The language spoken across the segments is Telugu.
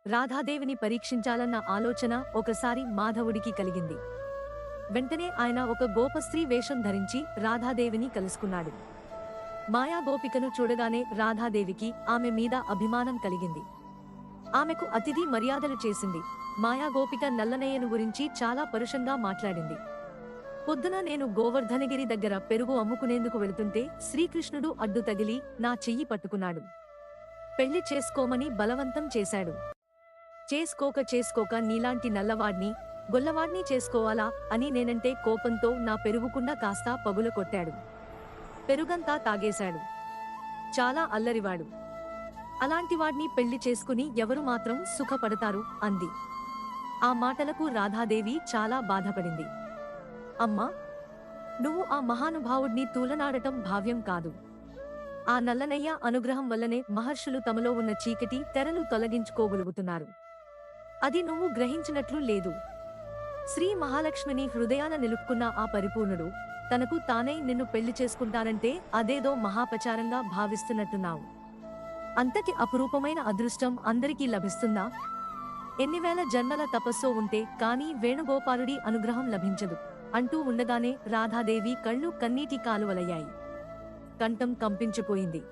రాధాదేవిని పరీక్షించాలన్న ఆలోచన ఒకసారి మాధవుడికి కలిగింది. వెంటనే ఆయన ఒక గోపస్త్రీ వేషం ధరించి రాధాదేవిని కలుసుకున్నాడు. మాయాగోపికను చూడగానే రాధాదేవికి ఆమె మీద అభిమానం కలిగింది. ఆమెకు అతిథి మర్యాదలు చేసింది. మాయాగోపిక నల్లనయ్యను గురించి చాలా పరుషంగా మాట్లాడింది. పొద్దున నేను గోవర్ధనగిరి దగ్గర పెరుగు అమ్ముకునేందుకు వెళుతుంటే శ్రీకృష్ణుడు అడ్డు తగిలి నా చెయ్యి పట్టుకున్నాడు. పెళ్లి చేసుకోమని బలవంతం చేశాడు. చేసుకోక నీలాంటి నల్లవాడ్ని గొల్లవాడ్ని చేసుకోవాలా అని నేనంటే కోపంతో నా పెరుగుకుండా కాస్తా పగుల కొట్టాడు. పెరుగంతా తాగేశాడు. చాలా అల్లరివాడు. అలాంటివాడ్ని పెళ్లి చేసుకుని ఎవరు మాత్రం సుఖపడతారు అంది. ఆ మాటలకు రాధాదేవి చాలా బాధపడింది. అమ్మా, నువ్వు ఆ మహానుభావుడ్ని తూలనాడటం భావ్యం కాదు. ఆ నల్లనయ్య అనుగ్రహం వల్లనే మహర్షులు తమలో ఉన్న చీకటి తెరలు తొలగించుకోగలుగుతున్నారు. అది నువ్వు గ్రహించినట్లు లేదు. శ్రీ మహాలక్ష్మిని హృదయాన నిలుపుకున్న ఆ పరిపూర్ణుడు తనకు తానై నిన్ను పెళ్లి చేసుకుంటానంటే అదేదో మహాపచారంగా భావిస్తున్నట్టున్నావు. అంతటి అపురూపమైన అదృష్టం అందరికీ లభిస్తుందా? ఎన్నివేల జన్మల తపస్సో ఉంటే కానీ వేణుగోపాలుడి అనుగ్రహం లభించదు అంటూ ఉండగానే రాధాదేవి కళ్ళు కన్నీటి కాలువలయ్యాయి. కంఠం కంపించిపోయింది.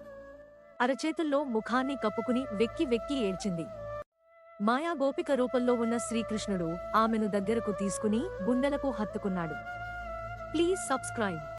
అరచేతుల్లో ముఖాన్ని కప్పుకుని వెక్కి వెక్కి ఏడ్చింది. మాయాగోపిక రూపంలో ఉన్న శ్రీకృష్ణుడు ఆమెను దగ్గరకు తీసుకుని గుండెలకు హత్తుకున్నాడు. Please subscribe.